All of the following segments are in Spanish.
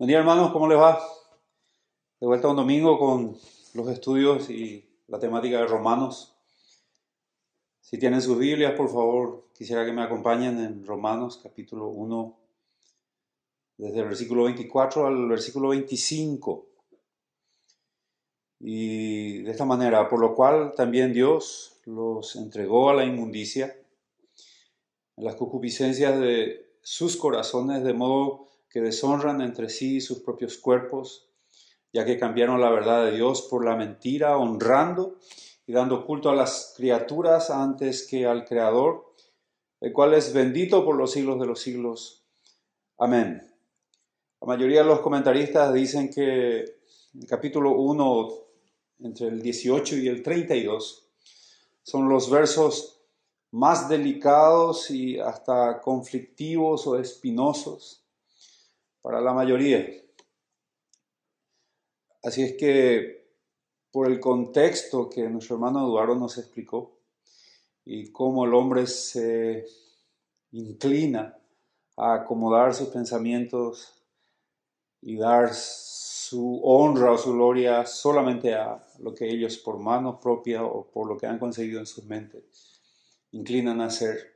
Buen día, hermanos, ¿cómo les va? De vuelta un domingo con los estudios y la temática de Romanos. Si tienen sus Biblias, por favor, quisiera que me acompañen en Romanos capítulo 1, desde el versículo 24 al versículo 25. Y de esta manera, por lo cual también Dios los entregó a la inmundicia, a las concupiscencias de sus corazones, de modo que deshonran entre sí sus propios cuerpos, ya que cambiaron la verdad de Dios por la mentira, honrando y dando culto a las criaturas antes que al Creador, el cual es bendito por los siglos de los siglos. Amén. La mayoría de los comentaristas dicen que el capítulo 1, entre el 18 y el 32, son los versos más delicados y hasta conflictivos o espinosos para la mayoría. Así es que, por el contexto que nuestro hermano Eduardo nos explicó y cómo el hombre se inclina a acomodar sus pensamientos y dar su honra o su gloria solamente a lo que ellos por mano propia o por lo que han conseguido en sus mentes inclinan a hacer.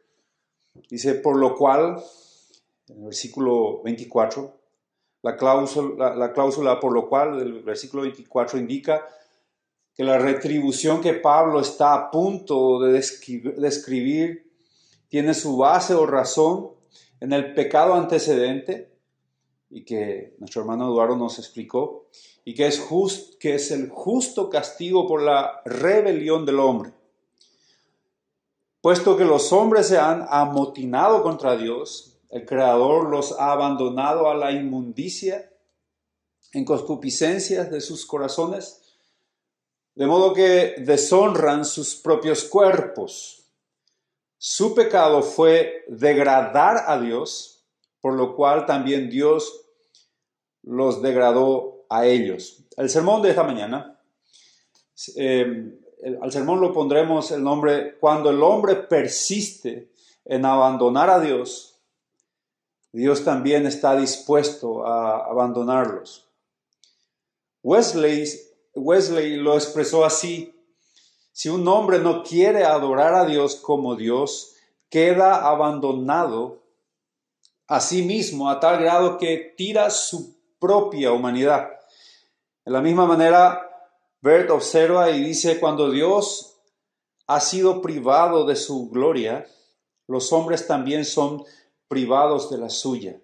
Dice, por lo cual, en el versículo 24, la cláusula por lo cual del versículo 24 indica que la retribución que Pablo está a punto de describir tiene su base o razón en el pecado antecedente y que nuestro hermano Eduardo nos explicó y que es el justo castigo por la rebelión del hombre. Puesto que los hombres se han amotinado contra Dios, el Creador los ha abandonado a la inmundicia en concupiscencias de sus corazones, de modo que deshonran sus propios cuerpos. Su pecado fue degradar a Dios, por lo cual también Dios los degradó a ellos. El sermón de esta mañana, al sermón lo pondremos el nombre, cuando el hombre persiste en abandonar a Dios, Dios también está dispuesto a abandonarlos. Wesley lo expresó así: si un hombre no quiere adorar a Dios como Dios, queda abandonado a sí mismo a tal grado que tira su propia humanidad. De la misma manera, Bert observa y dice, cuando Dios ha sido privado de su gloria, los hombres también son privados de la suya.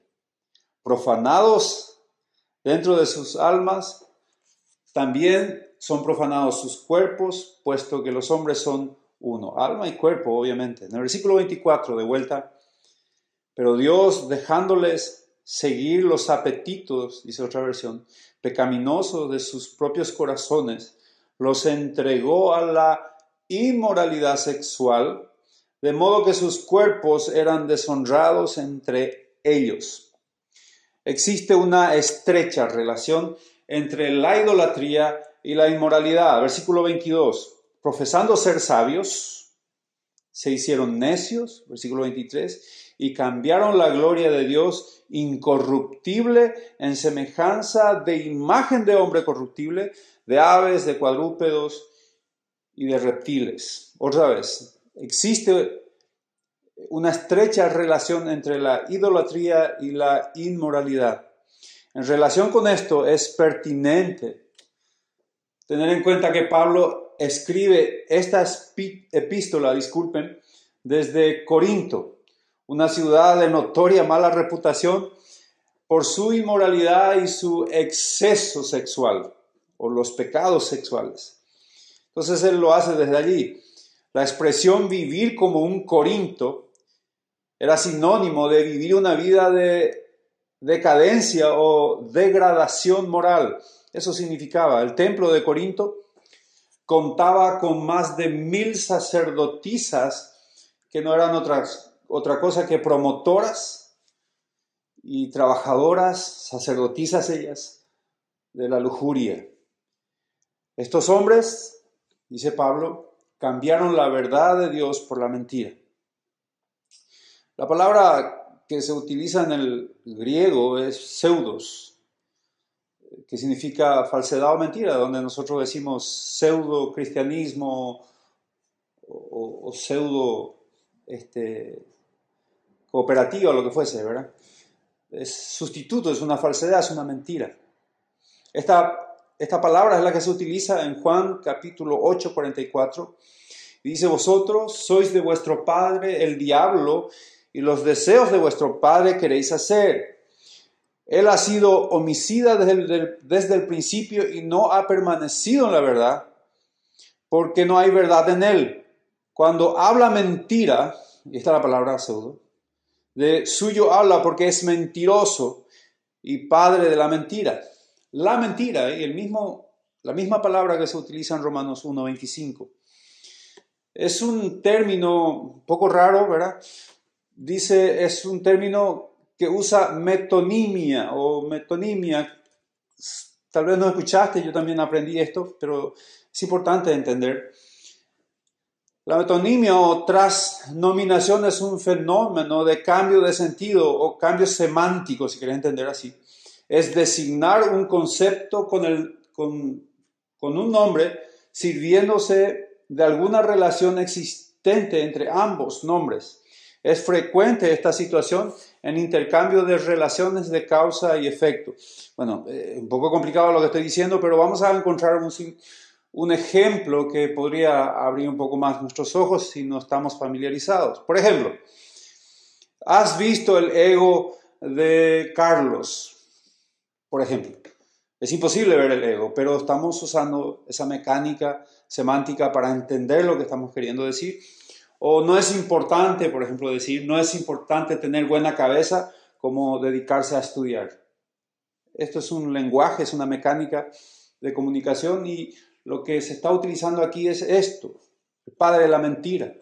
Profanados dentro de sus almas, también son profanados sus cuerpos, puesto que los hombres son uno, alma y cuerpo, obviamente. En el versículo 24, de vuelta, pero Dios, dejándoles seguir los apetitos, dice otra versión, pecaminosos de sus propios corazones, los entregó a la inmoralidad sexual, de modo que sus cuerpos eran deshonrados entre ellos. Existe una estrecha relación entre la idolatría y la inmoralidad. Versículo 22. Profesando ser sabios, se hicieron necios. Versículo 23. Y cambiaron la gloria de Dios incorruptible en semejanza de imagen de hombre corruptible, de aves, de cuadrúpedos y de reptiles. Otra vez, existe una estrecha relación entre la idolatría y la inmoralidad. En relación con esto es pertinente tener en cuenta que Pablo escribe esta epístola, desde Corinto, una ciudad de notoria mala reputación por su inmoralidad y su exceso sexual, o los pecados sexuales. Entonces él lo hace desde allí. La expresión vivir como un Corinto era sinónimo de vivir una vida de decadencia o degradación moral. Eso significaba. El templo de Corinto contaba con más de 1,000 sacerdotisas que no eran otra cosa que promotoras y trabajadoras, sacerdotisas ellas, de la lujuria. Estos hombres, dice Pablo, cambiaron la verdad de Dios por la mentira. La palabra que se utiliza en el griego es pseudos, que significa falsedad o mentira, donde nosotros decimos pseudo cristianismo o pseudo cooperativa o lo que fuese, ¿verdad? Es sustituto, es una falsedad, es una mentira. Esta palabra es la que se utiliza en Juan capítulo 8, 44. Y dice, vosotros sois de vuestro padre el diablo y los deseos de vuestro padre queréis hacer. Él ha sido homicida desde el principio y no ha permanecido en la verdad, porque no hay verdad en él. Cuando habla mentira, y esta es la palabra pseudo, de suyo habla porque es mentiroso y padre de la mentira. La mentira, y la misma palabra que se utiliza en Romanos 1:25. Es un término un poco raro, ¿verdad? Dice, es un término que usa metonimia o metonimia. Tal vez no escuchaste, yo también aprendí esto, pero es importante entender. La metonimia o transnominación es un fenómeno de cambio de sentido o cambio semántico, si querés entender así. Es designar un concepto con un nombre sirviéndose de alguna relación existente entre ambos nombres. Es frecuente esta situación en intercambio de relaciones de causa y efecto. Bueno, un poco complicado lo que estoy diciendo, pero vamos a encontrar un ejemplo que podría abrir un poco más nuestros ojos si no estamos familiarizados. Por ejemplo, ¿has visto el ego de Carlos? Por ejemplo, es imposible ver el ego, pero estamos usando esa mecánica semántica para entender lo que estamos queriendo decir. O no es importante, por ejemplo, decir, no es importante tener buena cabeza como dedicarse a estudiar. Esto es un lenguaje, es una mecánica de comunicación y lo que se está utilizando aquí es esto, el padre de la mentira.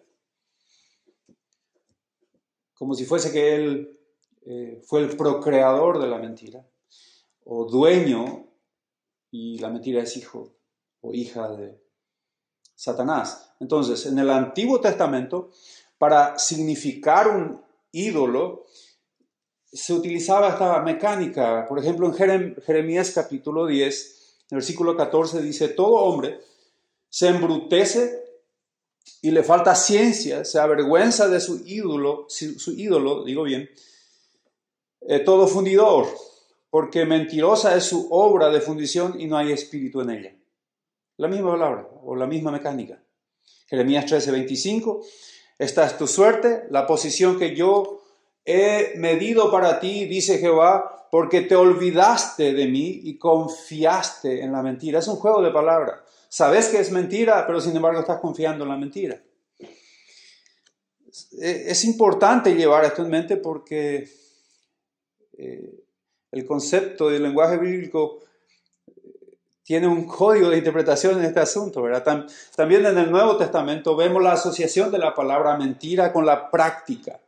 Como si fuese que él fue el procreador de la mentira, o dueño, y la mentira es hijo o hija de Satanás. Entonces, en el Antiguo Testamento, para significar un ídolo, se utilizaba esta mecánica. Por ejemplo, en Jeremías capítulo 10, versículo 14, dice, todo hombre se embrutece y le falta ciencia, se avergüenza de su ídolo, todo fundidor, porque mentirosa es su obra de fundición y no hay espíritu en ella. La misma palabra o la misma mecánica. Jeremías 13:25, esta es tu suerte, la posición que yo he medido para ti, dice Jehová, porque te olvidaste de mí y confiaste en la mentira. Es un juego de palabras. Sabes que es mentira, pero sin embargo estás confiando en la mentira. Es importante llevar esto en mente porque el concepto del lenguaje bíblico tiene un código de interpretación en este asunto, ¿verdad? También en el Nuevo Testamento vemos la asociación de la palabra mentira con la práctica,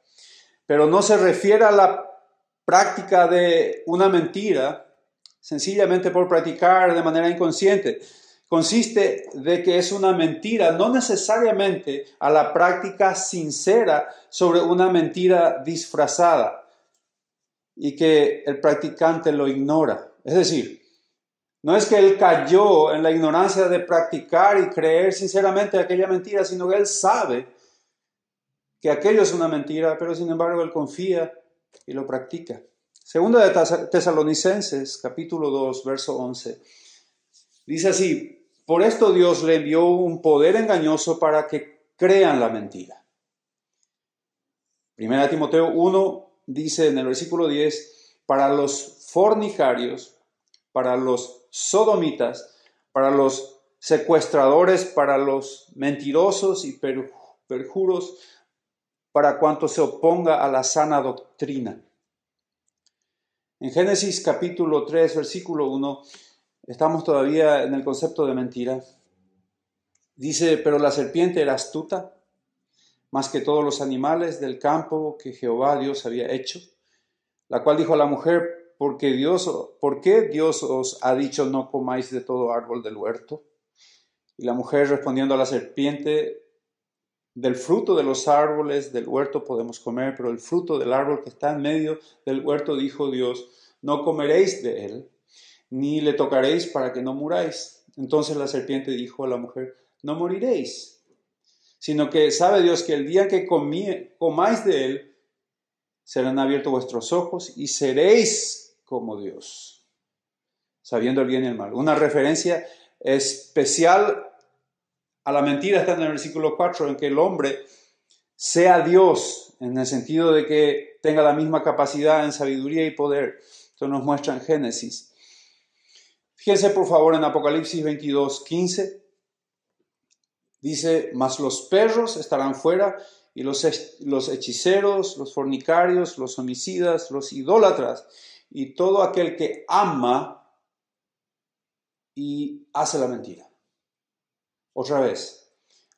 pero no se refiere a la práctica de una mentira sencillamente por practicar de manera inconsciente. Consiste de que es una mentira, no necesariamente a la práctica sincera sobre una mentira disfrazada y que el practicante lo ignora. Es decir, no es que él cayó en la ignorancia de practicar y creer sinceramente aquella mentira, sino que él sabe que aquello es una mentira, pero sin embargo él confía y lo practica. Segunda de Tesalonicenses, capítulo 2, verso 11, dice así, por esto Dios le envió un poder engañoso para que crean la mentira. Primera de Timoteo 1 dice en el versículo 10, para los fornicarios, para los sodomitas, para los secuestradores, para los mentirosos y perjuros, para cuanto se oponga a la sana doctrina. En Génesis capítulo 3, versículo 1, estamos todavía en el concepto de mentira. Dice, pero la serpiente era astuta, más que todos los animales del campo que Jehová Dios había hecho, la cual dijo a la mujer, ¿por qué Dios os ha dicho no comáis de todo árbol del huerto? Y la mujer respondiendo a la serpiente, del fruto de los árboles del huerto podemos comer, pero el fruto del árbol que está en medio del huerto, dijo Dios, no comeréis de él, ni le tocaréis para que no muráis. Entonces la serpiente dijo a la mujer, no moriréis, sino que sabe Dios que el día que comáis de él, serán abiertos vuestros ojos y seréis como Dios, sabiendo el bien y el mal. Una referencia especial a la mentira está en el versículo 4, en que el hombre sea Dios, en el sentido de que tenga la misma capacidad en sabiduría y poder. Esto nos muestra en Génesis. Fíjense por favor en Apocalipsis 22:15. Dice, mas los perros estarán fuera, y los hechiceros, los fornicarios, los homicidas, los idólatras, y todo aquel que ama y hace la mentira. Otra vez,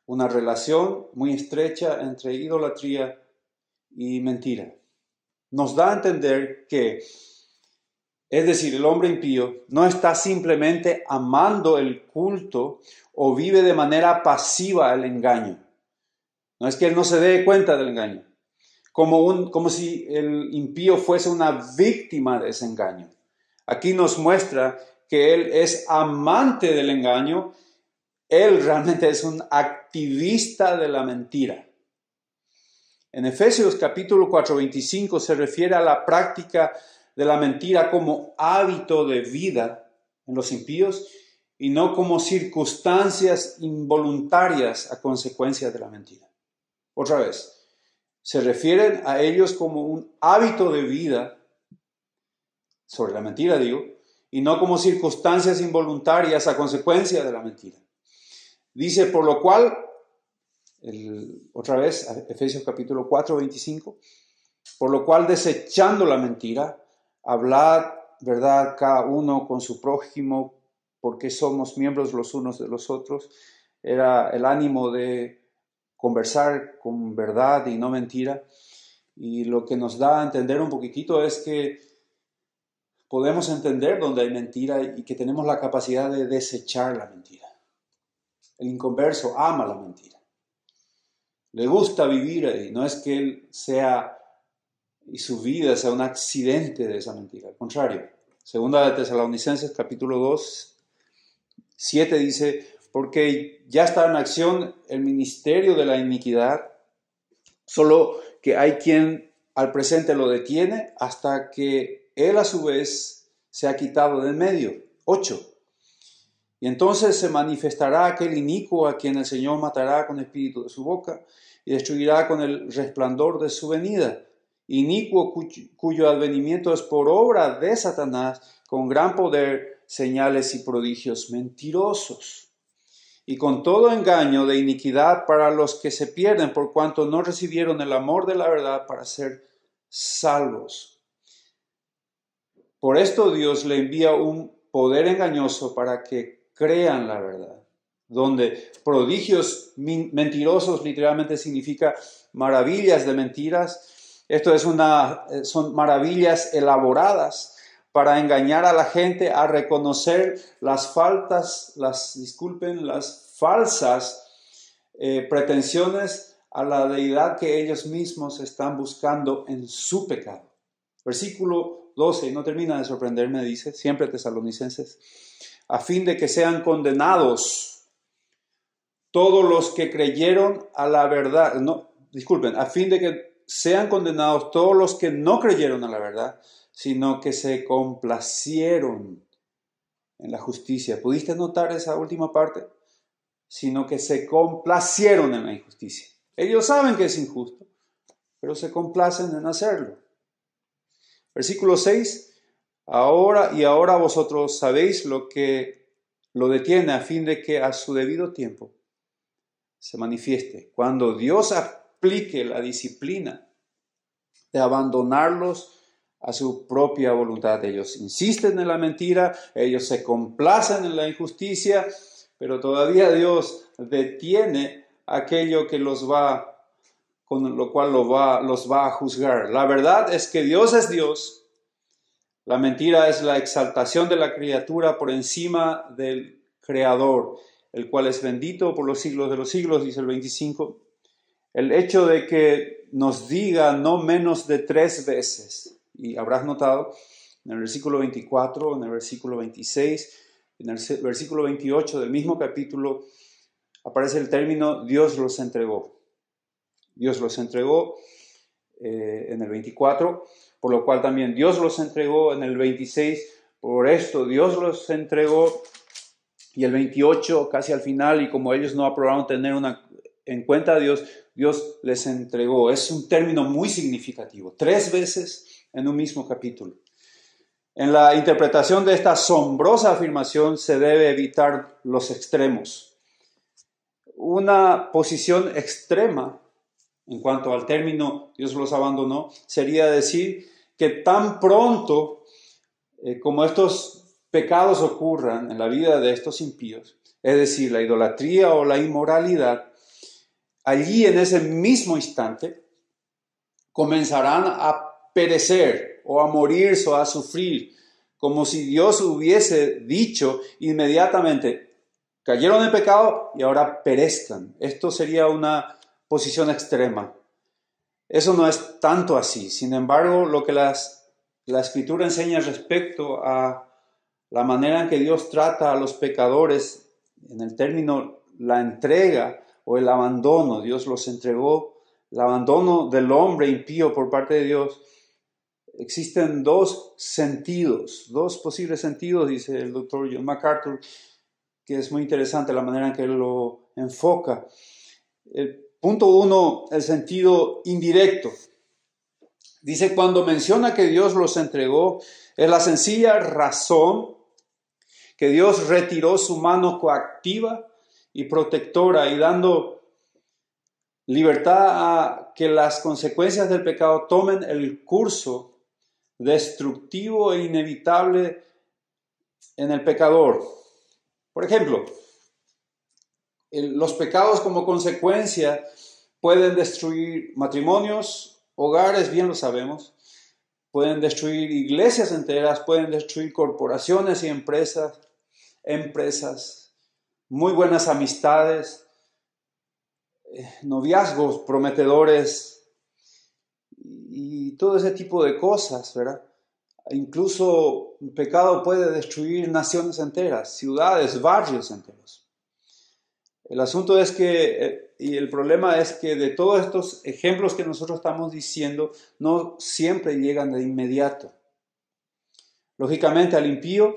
una relación muy estrecha entre idolatría y mentira. Nos da a entender que, es decir, el hombre impío no está simplemente amando el culto o vive de manera pasiva el engaño. No es que él no se dé cuenta del engaño, como si el impío fuese una víctima de ese engaño. Aquí nos muestra que él es amante del engaño, él realmente es un activista de la mentira. En Efesios capítulo 4:25 se refiere a la práctica de la mentira como hábito de vida en los impíos y no como circunstancias involuntarias a consecuencia de la mentira. Otra vez, se refieren a ellos como un hábito de vida sobre la mentira, digo, y no como circunstancias involuntarias a consecuencia de la mentira. Dice, por lo cual, otra vez, Efesios capítulo 4:25, por lo cual desechando la mentira, hablad verdad cada uno con su prójimo, porque somos miembros los unos de los otros. Era el ánimo de conversar con verdad y no mentira. Y lo que nos da a entender un poquitito es que podemos entender dónde hay mentira y que tenemos la capacidad de desechar la mentira. El inconverso ama la mentira. Le gusta vivir ahí. No es que él sea y su vida sea un accidente de esa mentira. Al contrario, Segunda de Tesalonicenses capítulo 2:7 dice, porque ya está en acción el ministerio de la iniquidad, solo que hay quien al presente lo detiene hasta que él a su vez se ha quitado del medio. 8. Y entonces se manifestará aquel inicuo a quien el Señor matará con espíritu de su boca y destruirá con el resplandor de su venida. Inicuo cuyo advenimiento es por obra de Satanás, con gran poder, señales y prodigios mentirosos. Y con todo engaño de iniquidad para los que se pierden, por cuanto no recibieron el amor de la verdad para ser salvos. Por esto Dios le envía un poder engañoso para que crean la verdad, donde prodigios mentirosos literalmente significa maravillas de mentiras. Esto es son maravillas elaboradas para engañar a la gente a reconocer las falsas pretensiones a la deidad que ellos mismos están buscando en su pecado. Versículo 12, y no termina de sorprenderme, dice, siempre Tesalonicenses, a fin de que sean condenados todos los que creyeron a la verdad, a fin de que sean condenados todos los que no creyeron a la verdad, sino que se complacieron en la justicia. ¿Pudiste notar esa última parte? Sino que se complacieron en la injusticia. Ellos saben que es injusto, pero se complacen en hacerlo. Versículo 6. Ahora vosotros sabéis lo que lo detiene a fin de que a su debido tiempo se manifieste. Cuando Dios aplique la disciplina de abandonarlos a su propia voluntad. Ellos insisten en la mentira, ellos se complacen en la injusticia, pero todavía Dios detiene aquello que con lo cual los va a juzgar. La verdad es que Dios es Dios. La mentira es la exaltación de la criatura por encima del Creador, el cual es bendito por los siglos de los siglos, dice el 25. El hecho de que nos diga no menos de 3 veces, y habrás notado, en el versículo 24, en el versículo 26, en el versículo 28 del mismo capítulo aparece el término Dios los entregó. Dios los entregó en el 24, por lo cual también Dios los entregó en el 26, por esto Dios los entregó, y el 28 casi al final, y como ellos no aprobaron tener en cuenta a Dios, Dios les entregó. Es un término muy significativo, 3 veces en un mismo capítulo. En la interpretación de esta asombrosa afirmación se debe evitar los extremos. Una posición extrema en cuanto al término Dios los abandonó sería decir que tan pronto como estos pecados ocurran en la vida de estos impíos, es decir, la idolatría o la inmoralidad, allí en ese mismo instante comenzarán a perecer o a morirse o a sufrir, como si Dios hubiese dicho inmediatamente, cayeron en pecado y ahora perezcan. Esto sería una posición extrema. Eso no es tanto así. Sin embargo, lo que la Escritura enseña respecto a la manera en que Dios trata a los pecadores, en el término la entrega o el abandono, Dios los entregó, el abandono del hombre impío por parte de Dios, existen 2 sentidos, 2 posibles sentidos, dice el doctor John MacArthur, que es muy interesante la manera en que él lo enfoca. El punto 1, el sentido indirecto. Dice, cuando menciona que Dios los entregó, es la sencilla razón que Dios retiró su mano coactiva y protectora y dando libertad a que las consecuencias del pecado tomen el curso destructivo e inevitable en el pecador. Por ejemplo, los pecados como consecuencia pueden destruir matrimonios, hogares, bien lo sabemos, pueden destruir iglesias enteras, pueden destruir corporaciones y empresas, muy buenas amistades, noviazgos prometedores y todo ese tipo de cosas, ¿verdad? Incluso el pecado puede destruir naciones enteras, ciudades, barrios enteros. El asunto es que, y el problema es que de todos estos ejemplos que nosotros estamos diciendo, no siempre llegan de inmediato. Lógicamente al impío,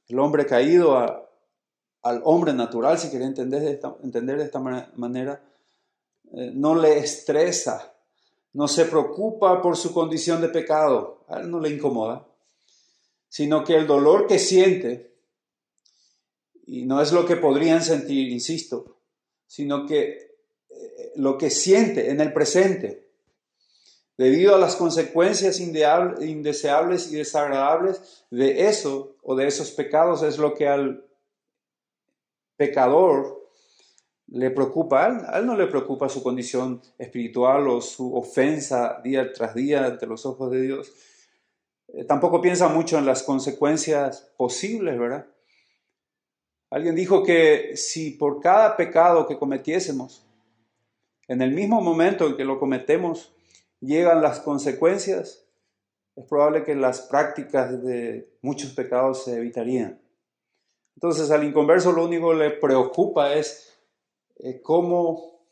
el hombre caído, al hombre natural, si quiere entender de esta manera, no le estresa, no se preocupa por su condición de pecado, a él no le incomoda, sino que el dolor que siente, y no es lo que podrían sentir, insisto, sino que lo que siente en el presente, debido a las consecuencias indeseables y desagradables de eso o de esos pecados, es lo que al pecador le preocupa. A él no le preocupa su condición espiritual o su ofensa día tras día ante los ojos de Dios. Tampoco piensa mucho en las consecuencias posibles, ¿verdad? Alguien dijo que si por cada pecado que cometiésemos, en el mismo momento en que lo cometemos, llegan las consecuencias, es probable que las prácticas de muchos pecados se evitarían. Entonces al inconverso lo único que le preocupa es cómo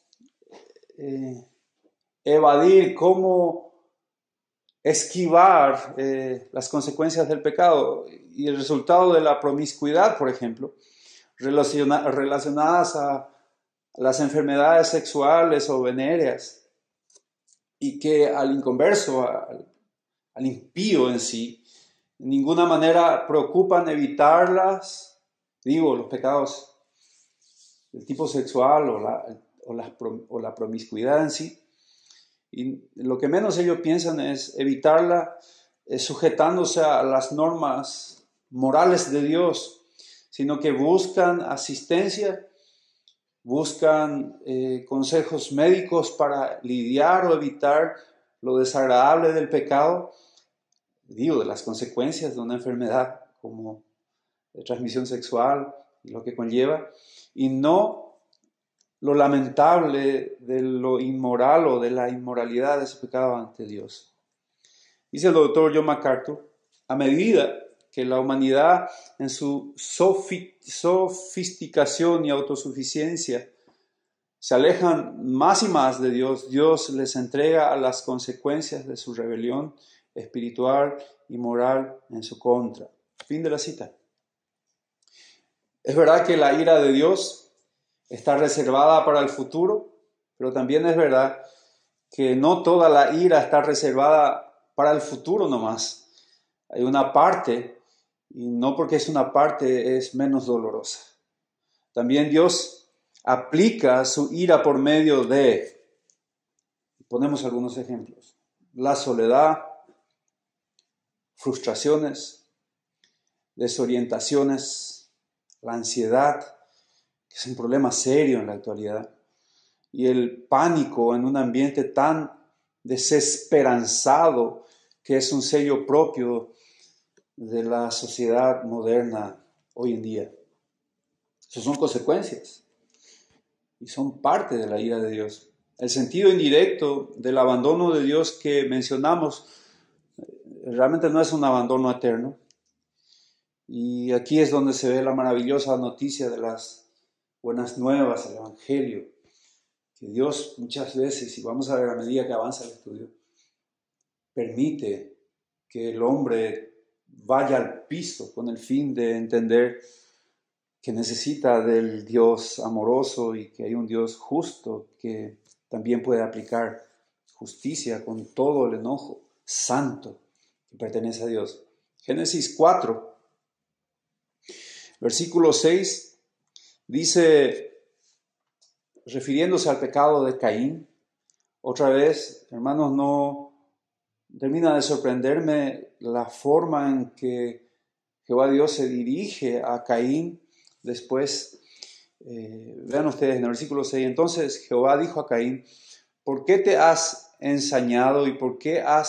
evadir, cómo esquivar las consecuencias del pecado y el resultado de la promiscuidad, por ejemplo, relacionadas a las enfermedades sexuales o venéreas, y que al inconverso, al impío en sí, de ninguna manera preocupan evitarlas, los pecados del tipo sexual o la promiscuidad en sí. Y lo que menos ellos piensan es evitarla sujetándose a las normas morales de Dios, sino que buscan asistencia, buscan consejos médicos para lidiar o evitar lo desagradable del pecado, de las consecuencias de una enfermedad como de transmisión sexual y lo que conlleva, y no lo lamentable de lo inmoral o de la inmoralidad de ese pecado ante Dice el doctor John MacArthur, a medida que la humanidad en su sofisticación y autosuficiencia se alejan más y más de Dios, Dios les entrega a las consecuencias de su rebelión espiritual y moral en su contra. Fin de la cita. Es verdad que la ira de Dios está reservada para el futuro, pero también es verdad que no toda la ira está reservada para el futuro nomás. Hay una parte, y no porque es una parte es menos dolorosa. También Dios aplica su ira por medio de, ponemos algunos ejemplos, la soledad, frustraciones, desorientaciones, la ansiedad, que es un problema serio en la actualidad, y el pánico en un ambiente tan desesperanzado que es un sello propio de la sociedad moderna hoy en día. Esas son consecuencias y son parte de la ira de Dios. El sentido indirecto del abandono de Dios que mencionamos realmente no es un abandono eterno. Y aquí es donde se ve la maravillosa noticia de las buenas nuevas, el Evangelio, que Dios muchas veces, y vamos a ver a medida que avanza el estudio, permite que el hombre vaya al piso con el fin de entender que necesita del Dios amoroso y que hay un Dios justo que también puede aplicar justicia con todo el enojo santo que pertenece a Dios. Génesis 4, versículo 6, dice, refiriéndose al pecado de Caín, otra vez, hermanos, no termina de sorprenderme la forma en que Jehová Dios se dirige a Caín. Después, vean ustedes en el versículo 6, entonces Jehová dijo a Caín, ¿por qué te has ensañado y por qué ha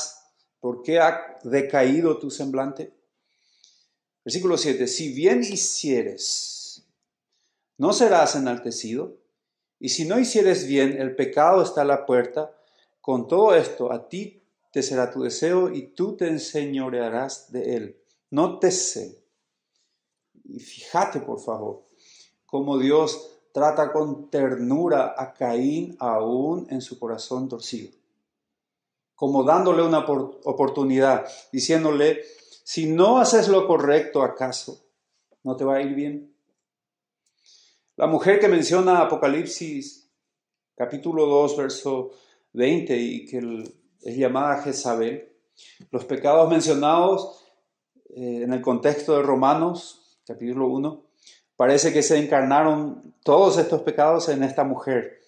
decaído tu semblante? Versículo 7, si bien hicieres, no serás enaltecido, y si no hicieres bien, el pecado está a la puerta. Con todo esto, a ti te será tu deseo y tú te enseñorearás de él. Nótese, y fíjate por favor, cómo Dios trata con ternura a Caín aún en su corazón torcido. Como dándole una oportunidad, diciéndole, si no haces lo correcto, ¿acaso no te va a ir bien? La mujer que menciona Apocalipsis capítulo 2, verso 20, y que es llamada Jezabel, los pecados mencionados en el contexto de Romanos, capítulo 1, parece que se encarnaron todos estos pecados en esta mujer.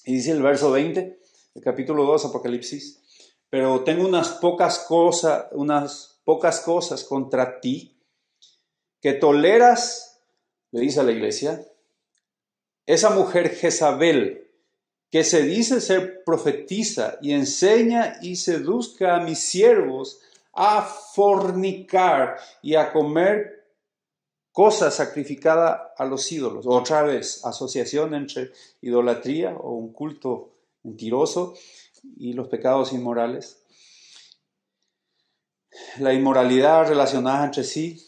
Y dice el verso 20, el capítulo 2, Apocalipsis, pero tengo unas pocas cosas contra ti, que toleras, le dice a la iglesia, esa mujer Jezabel, que se dice ser profetiza y enseña y seduzca a mis siervos a fornicar y a comer cosas sacrificadas a los ídolos. Otra vez, asociación entre idolatría o un culto mentiroso y los pecados inmorales. La inmoralidad relacionada entre sí.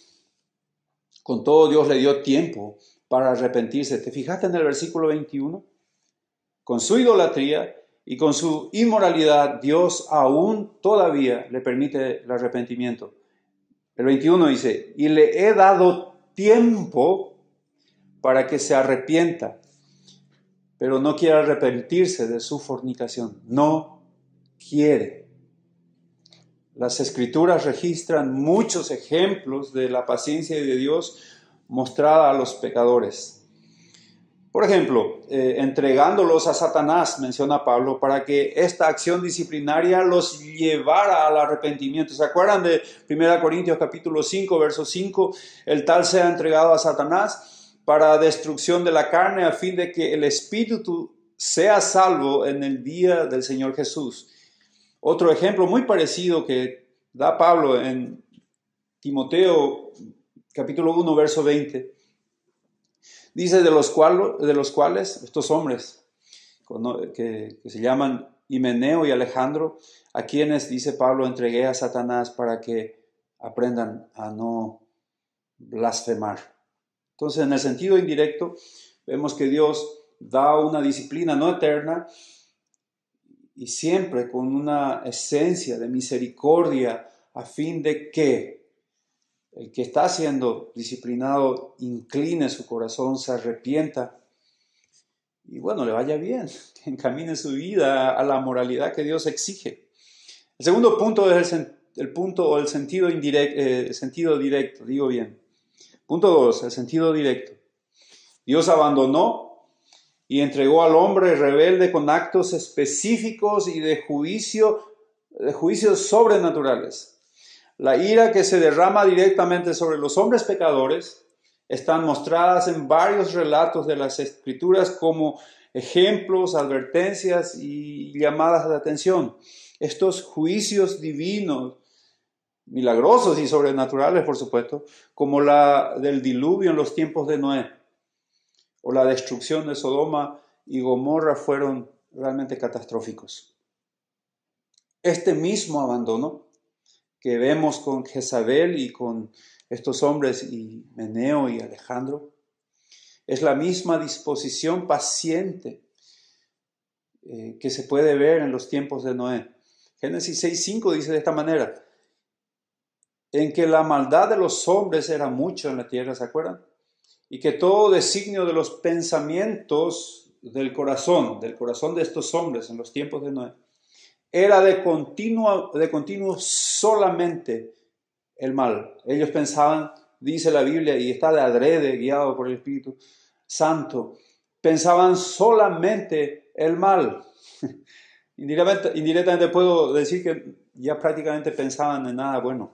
Con todo, Dios le dio tiempo para arrepentirse. ¿Te fijaste en el versículo 21? Con su idolatría y con su inmoralidad, Dios aún todavía le permite el arrepentimiento. El 21 dice, y le he dado tiempo para que se arrepienta, pero no quiere arrepentirse de su fornicación. No quiere. Las Escrituras registran muchos ejemplos de la paciencia de Dios mostrada a los pecadores. Por ejemplo, entregándolos a Satanás, menciona Pablo, para que esta acción disciplinaria los llevara al arrepentimiento. ¿Se acuerdan de 1 Corintios capítulo 5, verso 5? El tal sea entregado a Satanás para destrucción de la carne, a fin de que el espíritu sea salvo en el día del Señor Jesús. Otro ejemplo muy parecido que da Pablo en Timoteo capítulo 1, verso 20. Dice de los cuales estos hombres que se llaman Himeneo y Alejandro, a quienes, dice Pablo, entregué a Satanás para que aprendan a no blasfemar. Entonces, en el sentido indirecto, vemos que Dios da una disciplina no eterna y siempre con una esencia de misericordia a fin de que el que está siendo disciplinado incline su corazón, se arrepienta y bueno, le vaya bien, que encamine su vida a la moralidad que Dios exige. El segundo punto es el punto o el sentido indirecto, sentido directo, digo bien. Punto 2, el sentido directo. Dios abandonó y entregó al hombre rebelde con actos específicos y de juicios sobrenaturales. La ira que se derrama directamente sobre los hombres pecadores están mostradas en varios relatos de las Escrituras como ejemplos, advertencias y llamadas de atención. Estos juicios divinos, milagrosos y sobrenaturales, por supuesto, como la del diluvio en los tiempos de Noé o la destrucción de Sodoma y Gomorra, fueron realmente catastróficos. Este mismo abandono que vemos con Jezabel y con estos hombres, y Meneo y Alejandro, es la misma disposición paciente que se puede ver en los tiempos de Noé. Génesis 6:5 dice de esta manera: en que la maldad de los hombres era mucho en la tierra, ¿se acuerdan? Y que todo designio de los pensamientos del corazón de estos hombres en los tiempos de Noé, era de continuo solamente el mal. Ellos pensaban, dice la Biblia, y está de adrede, guiado por el Espíritu Santo, pensaban solamente el mal. Indirectamente puedo decir que ya prácticamente pensaban en nada bueno.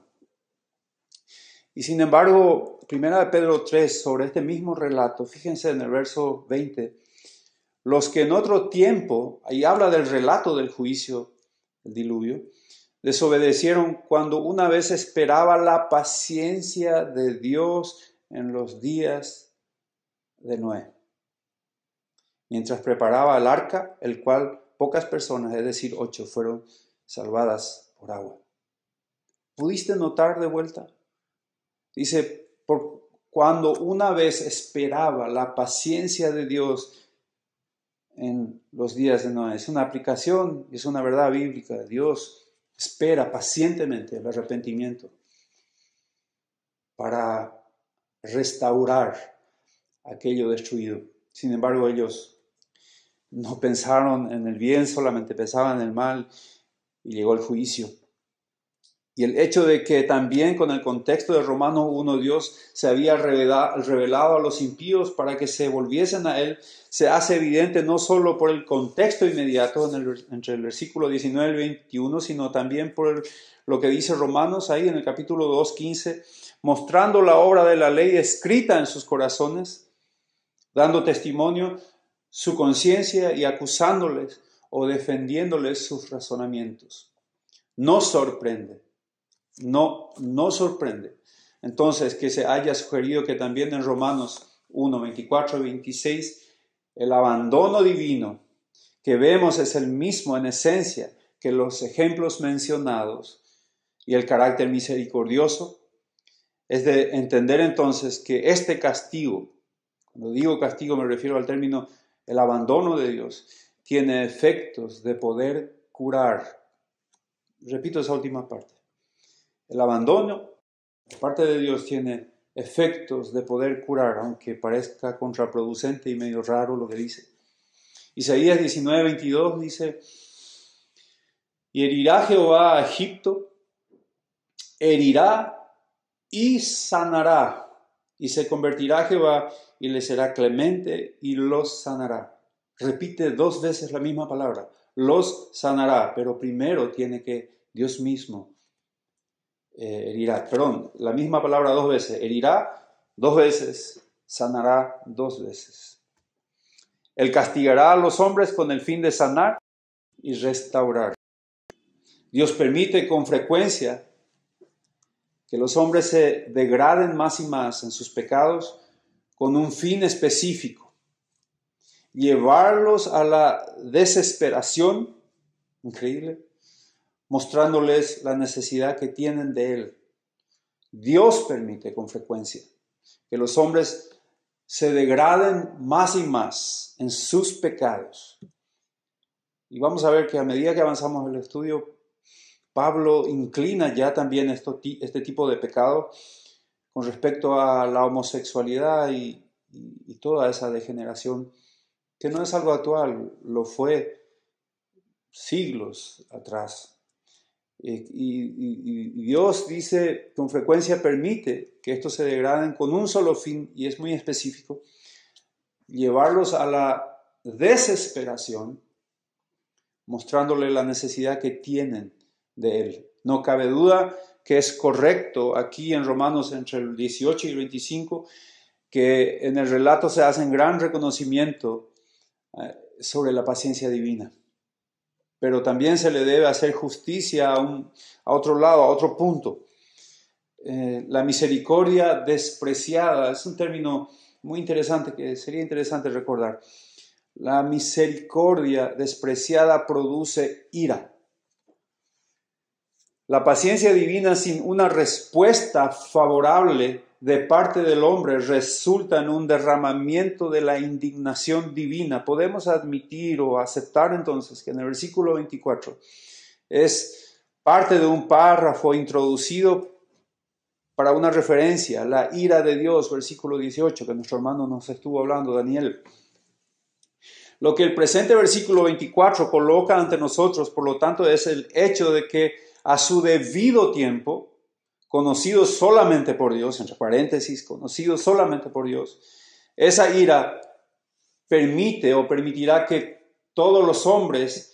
Y sin embargo, 1 Pedro 3, sobre este mismo relato, fíjense en el verso 20, los que en otro tiempo, ahí habla del relato del juicio, el diluvio, desobedecieron cuando una vez esperaba la paciencia de Dios en los días de Noé, mientras preparaba el arca, el cual pocas personas, es decir, 8, fueron salvadas por agua. ¿Pudiste notar de vuelta? Dice, cuando una vez esperaba la paciencia de Dios en los días de Noé. Es una aplicación, es una verdad bíblica. Dios espera pacientemente el arrepentimiento para restaurar aquello destruido. Sin embargo, ellos no pensaron en el bien, solamente pensaban en el mal, y llegó el juicio. Y el hecho de que también con el contexto de Romanos 1 Dios se había revelado a los impíos para que se volviesen a Él, se hace evidente no solo por el contexto inmediato entre el versículo 19 y 21, sino también por lo que dice Romanos ahí en el capítulo 2:15, mostrando la obra de la ley escrita en sus corazones, dando testimonio su conciencia y acusándoles o defendiéndoles sus razonamientos. No sorprende entonces que se haya sugerido que también en Romanos 1, 24 y 26 el abandono divino que vemos es el mismo en esencia que los ejemplos mencionados, y el carácter misericordioso es de entender entonces que este castigo, cuando digo castigo me refiero al término el abandono de Dios, tiene efectos de poder curar. Repito esa última parte. El abandono de parte de Dios tiene efectos de poder curar, aunque parezca contraproducente y medio raro lo que dice. Isaías 19:22 dice: y herirá Jehová a Egipto, herirá y sanará, y se convertirá Jehová y le será clemente y los sanará. Repite 2 veces la misma palabra, los sanará, pero primero tiene que Dios mismo herirá, la misma palabra 2 veces, herirá 2 veces, sanará 2 veces. Él castigará a los hombres con el fin de sanar y restaurar. Dios permite con frecuencia que los hombres se degraden más y más en sus pecados con un fin específico: llevarlos a la desesperación, increíble, mostrándoles la necesidad que tienen de Él. Dios permite con frecuencia que los hombres se degraden más y más en sus pecados. Y vamos a ver que a medida que avanzamos en el estudio, Pablo inclina ya también este tipo de pecado con respecto a la homosexualidad y toda esa degeneración, que no es algo actual, lo fue siglos atrás. Y Dios dice, con frecuencia permite que estos se degraden con un solo fin, y es muy específico, llevarlos a la desesperación, mostrándole la necesidad que tienen de Él. No cabe duda que es correcto aquí en Romanos entre el 18 y el 25, que en el relato se hace un gran reconocimiento sobre la paciencia divina. Pero también se le debe hacer justicia a otro lado, a otro punto. La misericordia despreciada es un término muy interesante que sería interesante recordar. La misericordia despreciada produce ira. La paciencia divina sin una respuesta favorable de parte del hombre resulta en un derramamiento de la indignación divina. Podemos admitir o aceptar entonces que en el versículo 24 es parte de un párrafo introducido para una referencia, la ira de Dios, versículo 18, que nuestro hermano nos estuvo hablando, Daniel. Lo que el presente versículo 24 coloca ante nosotros, por lo tanto, es el hecho de que a su debido tiempo, conocido solamente por Dios, entre paréntesis, conocido solamente por Dios, esa ira permite o permitirá que todos los hombres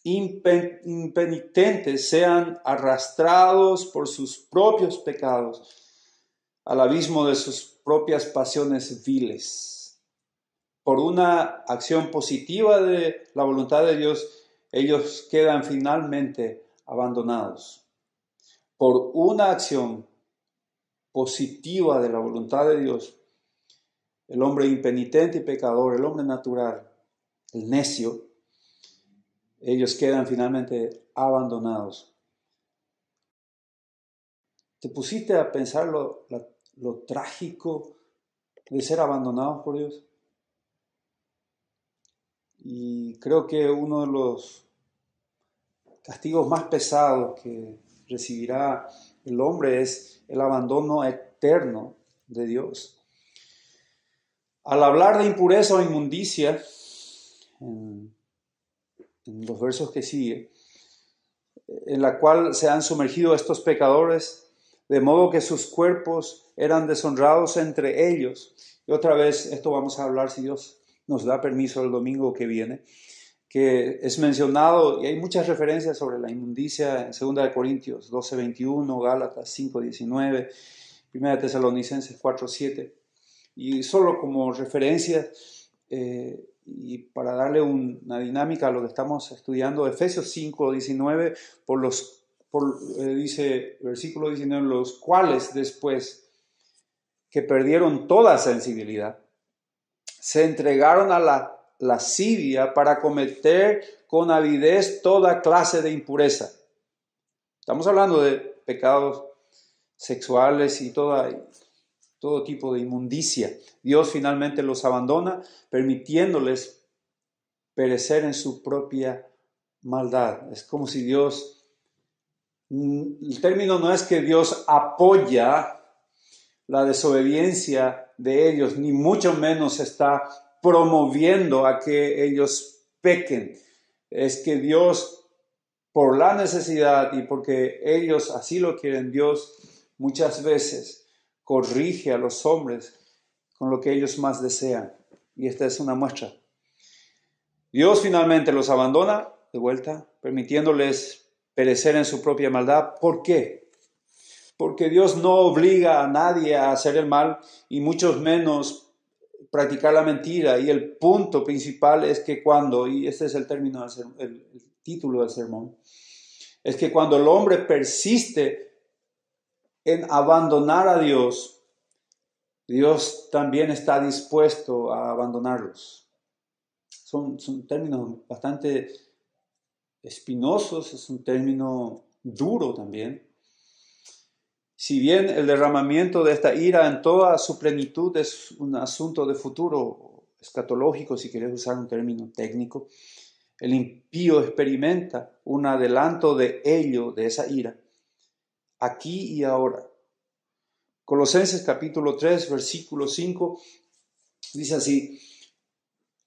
impenitentes sean arrastrados por sus propios pecados al abismo de sus propias pasiones viles. Por una acción positiva de la voluntad de Dios, ellos quedan finalmente abandonados. Por una acción positiva de la voluntad de Dios, el hombre impenitente y pecador, el hombre natural, el necio, ellos quedan finalmente abandonados. ¿Te pusiste a pensar lo trágico de ser abandonados por Dios? Y creo que uno de los castigos más pesados que recibirá el hombre es el abandono eterno de Dios. Al hablar de impureza o inmundicia, en los versos que sigue, en la cual se han sumergido estos pecadores, de modo que sus cuerpos eran deshonrados entre ellos. Y otra vez, esto vamos a hablar si Dios nos da permiso el domingo que viene, que es mencionado, y hay muchas referencias sobre la inmundicia en 2 Corintios 12:21, Gálatas 5:19, 1 Tesalonicenses 4:7. Y solo como referencia, y para darle una dinámica a lo que estamos estudiando, Efesios 5:19, dice versículo 19, los cuales después que perdieron toda sensibilidad, se entregaron a la lascivia para cometer con avidez toda clase de impureza. Estamos hablando de pecados sexuales y todo tipo de inmundicia. Dios finalmente los abandona, permitiéndoles perecer en su propia maldad. Es como si Dios, el término no es que Dios apoya la desobediencia de ellos, ni mucho menos está promoviendo a que ellos pequen. Es que Dios, por la necesidad y porque ellos así lo quieren, Dios muchas veces corrige a los hombres con lo que ellos más desean. Y esta es una muestra. Dios finalmente los abandona de vuelta, permitiéndoles perecer en su propia maldad. ¿Por qué? Porque Dios no obliga a nadie a hacer el mal y mucho menos practicar la mentira. Y el punto principal es que cuando, y este es el término, el título del sermón, es que cuando el hombre persiste en abandonar a Dios, Dios también está dispuesto a abandonarlos. Son términos bastante espinosos, es un término duro también. Si bien el derramamiento de esta ira en toda su plenitud es un asunto de futuro, escatológico, si querés usar un término técnico, el impío experimenta un adelanto de ello, de esa ira, aquí y ahora. Colosenses capítulo 3, versículo 5, dice así: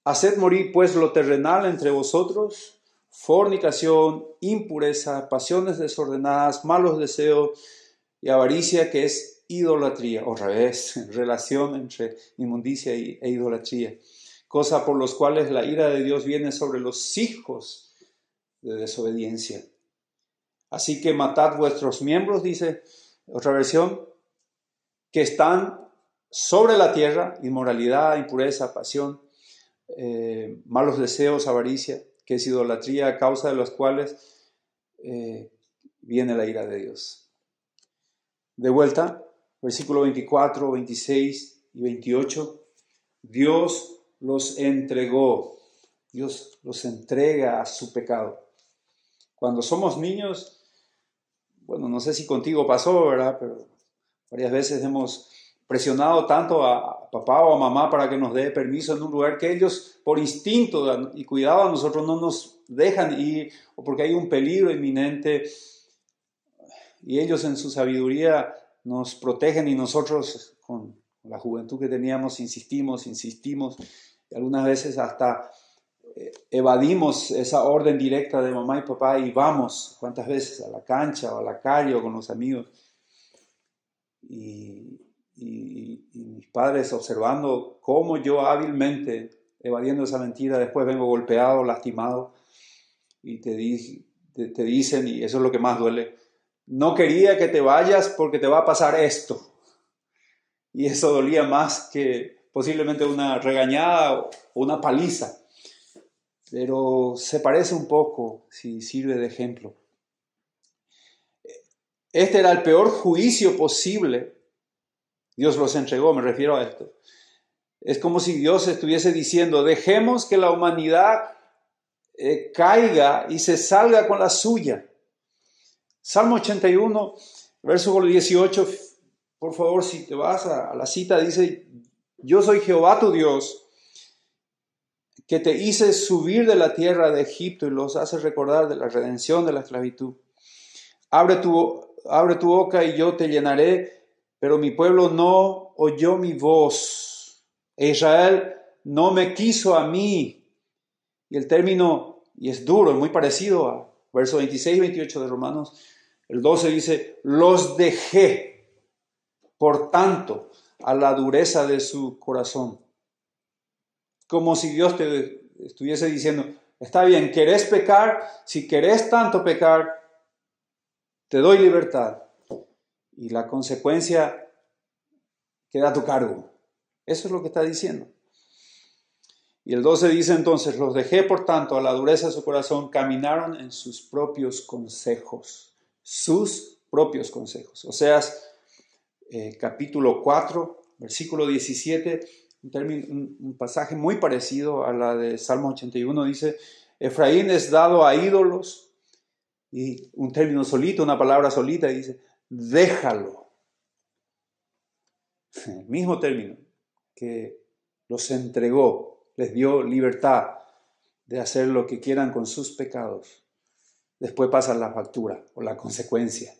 haced morir pues lo terrenal entre vosotros, fornicación, impureza, pasiones desordenadas, malos deseos y avaricia, que es idolatría, o revés, relación entre inmundicia e idolatría, cosa por los cuales la ira de Dios viene sobre los hijos de desobediencia. Así que matad vuestros miembros, dice otra versión, que están sobre la tierra: inmoralidad, impureza, pasión, malos deseos, avaricia, que es idolatría, a causa de los cuales viene la ira de Dios. De vuelta, versículo 24, 26 y 28, Dios los entregó, Dios los entrega a su pecado. Cuando somos niños, bueno, no sé si contigo pasó, ¿verdad? Pero varias veces hemos presionado tanto a papá o a mamá para que nos dé permiso en un lugar que ellos, por instinto y cuidado a nosotros, no nos dejan ir, o porque hay un peligro inminente, y ellos en su sabiduría nos protegen, y nosotros con la juventud que teníamos insistimos, y algunas veces hasta evadimos esa orden directa de mamá y papá y vamos, ¿cuántas veces? A la cancha o a la calle o con los amigos. Y mis padres observando cómo yo hábilmente, evadiendo esa mentira, después vengo golpeado, lastimado, y te dicen, y eso es lo que más duele: no quería que te vayas porque te va a pasar esto. Y eso dolía más que posiblemente una regañada o una paliza. Pero se parece un poco, si sirve de ejemplo. Este era el peor juicio posible. Dios los entregó, me refiero a esto. Es como si Dios estuviese diciendo: dejemos que la humanidad caiga y se salga con la suya. Salmo 81, verso 18, por favor, si te vas a la cita, dice: yo soy Jehová tu Dios, que te hice subir de la tierra de Egipto, y los hace recordar de la redención de la esclavitud. Abre tu boca y yo te llenaré, pero mi pueblo no oyó mi voz, e Israel no me quiso a mí. Y el término, y es duro, es muy parecido a verso 26 y 28 de Romanos. El 12 dice: los dejé, por tanto, a la dureza de su corazón. Como si Dios te estuviese diciendo: está bien, ¿querés pecar? Si querés tanto pecar, te doy libertad. Y la consecuencia queda a tu cargo. Eso es lo que está diciendo. Y el 12 dice entonces: los dejé, por tanto, a la dureza de su corazón, caminaron en sus propios consejos. Sus propios consejos. Oseas capítulo 4, versículo 17, un pasaje muy parecido a la de Salmo 81, dice: Efraín es dado a ídolos, y un término solito, una palabra solita, dice: déjalo. El mismo término que los entregó, les dio libertad de hacer lo que quieran con sus pecados. Después pasa la factura o la consecuencia.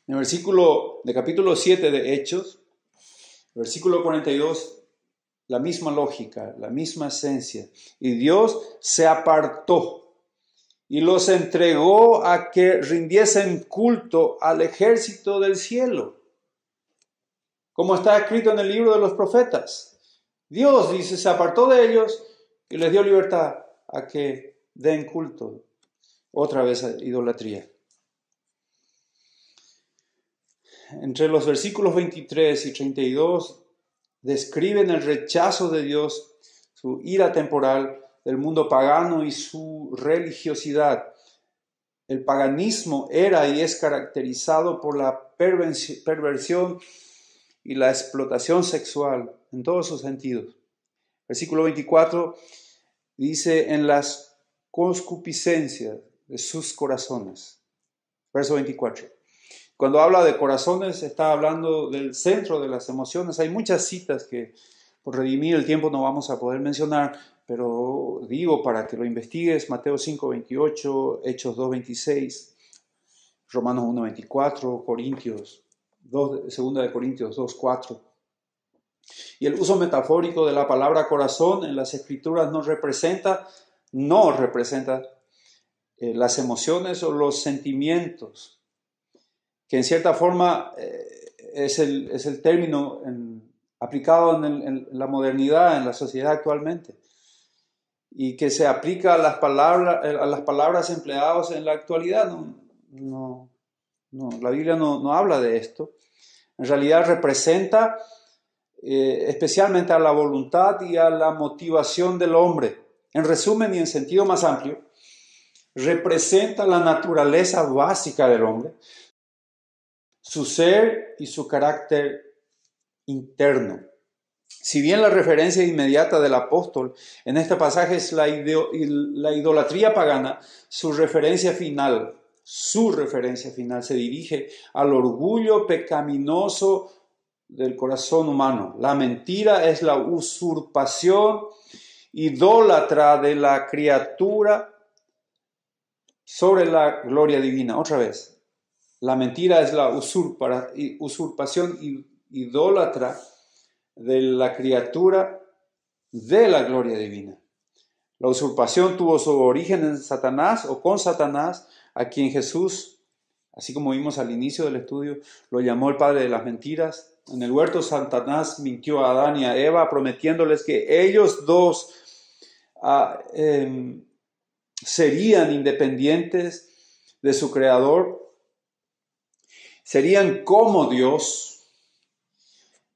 En el versículo de capítulo 7 de Hechos, versículo 42, la misma lógica, la misma esencia. Y Dios se apartó y los entregó a que rindiesen culto al ejército del cielo, como está escrito en el libro de los profetas. Dios, dice, se apartó de ellos y les dio libertad a que den culto. Otra vez idolatría. Entre los versículos 23 y 32 describen el rechazo de Dios, su ira temporal del mundo pagano y su religiosidad. El paganismo era y es caracterizado por la perversión y la explotación sexual en todos sus sentidos. Versículo 24 dice: en las concupiscencias de sus corazones. Verso 24. Cuando habla de corazones, está hablando del centro de las emociones. Hay muchas citas que por redimir el tiempo no vamos a poder mencionar, pero digo para que lo investigues: Mateo 5:28, Hechos 2:26, Romanos 1:24, Corintios 2, 2 de Corintios 2:4. Y el uso metafórico de la palabra corazón en las Escrituras no representa las emociones o los sentimientos, que en cierta forma es el término aplicado en la modernidad, en la sociedad actualmente, y que se aplica a las palabras empleadas en la actualidad. No, la Biblia no habla de esto. En realidad representa especialmente a la voluntad y a la motivación del hombre. En resumen y en sentido más amplio, representa la naturaleza básica del hombre, su ser y su carácter interno. Si bien la referencia inmediata del apóstol en este pasaje es la idolatría pagana, su referencia final se dirige al orgullo pecaminoso del corazón humano. La mentira es la usurpación idólatra de la criatura sobre la gloria divina. Otra vez, la mentira es la usurpación idólatra de la criatura de la gloria divina. La usurpación tuvo su origen en Satanás o con Satanás, a quien Jesús, así como vimos al inicio del estudio, lo llamó el padre de las mentiras. En el huerto Satanás mintió a Adán y a Eva, prometiéndoles que ellos dos serían independientes de su creador, serían como Dios,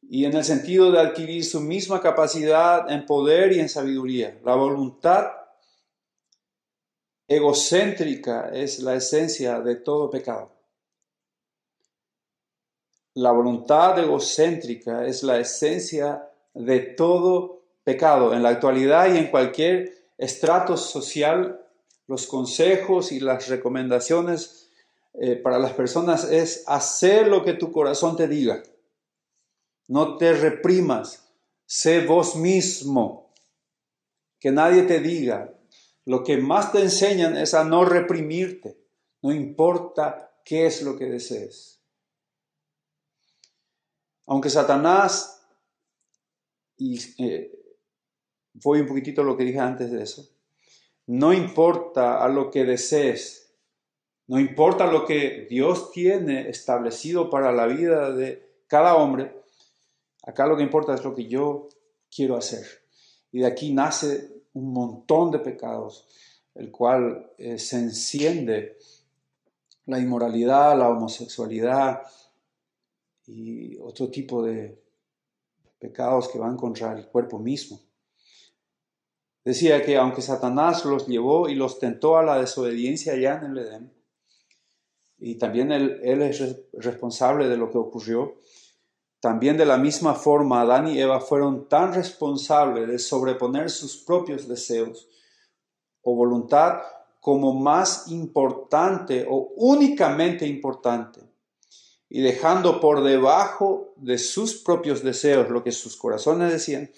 y en el sentido de adquirir su misma capacidad en poder y en sabiduría. La voluntad egocéntrica es la esencia de todo pecado. La voluntad egocéntrica es la esencia de todo pecado. En la actualidad y en cualquier estrato social, los consejos y las recomendaciones para las personas es hacer lo que tu corazón te diga. No te reprimas, sé vos mismo, que nadie te diga. Lo que más te enseñan es a no reprimirte, no importa qué es lo que desees. Aunque Satanás, y voy un poquitito a lo que dije antes de eso, no importa a lo que desees, no importa lo que Dios tiene establecido para la vida de cada hombre, acá lo que importa es lo que yo quiero hacer. Y de aquí nace un montón de pecados, el cual se enciende la inmoralidad, la homosexualidad y otro tipo de pecados que van contra el cuerpo mismo. Decía que aunque Satanás los llevó y los tentó a la desobediencia allá en el Edén, y también él es responsable de lo que ocurrió, también de la misma forma Adán y Eva fueron tan responsables de sobreponer sus propios deseos o voluntad como más importante o únicamente importante, y dejando por debajo de sus propios deseos lo que sus corazones decían,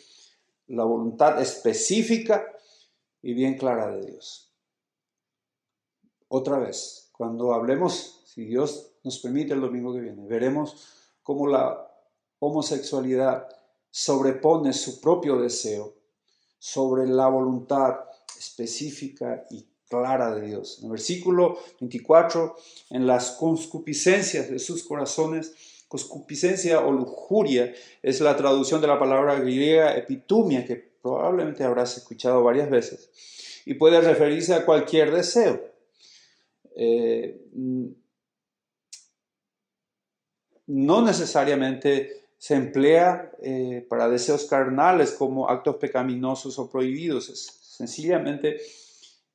la voluntad específica y bien clara de Dios. Otra vez, cuando hablemos, si Dios nos permite el domingo que viene, veremos cómo la homosexualidad sobrepone su propio deseo sobre la voluntad específica y clara de Dios. En el versículo 24, en las concupiscencias de sus corazones, concupiscencia o lujuria es la traducción de la palabra griega epitumia, que probablemente habrás escuchado varias veces, y puede referirse a cualquier deseo. No necesariamente se emplea para deseos carnales como actos pecaminosos o prohibidos, es sencillamente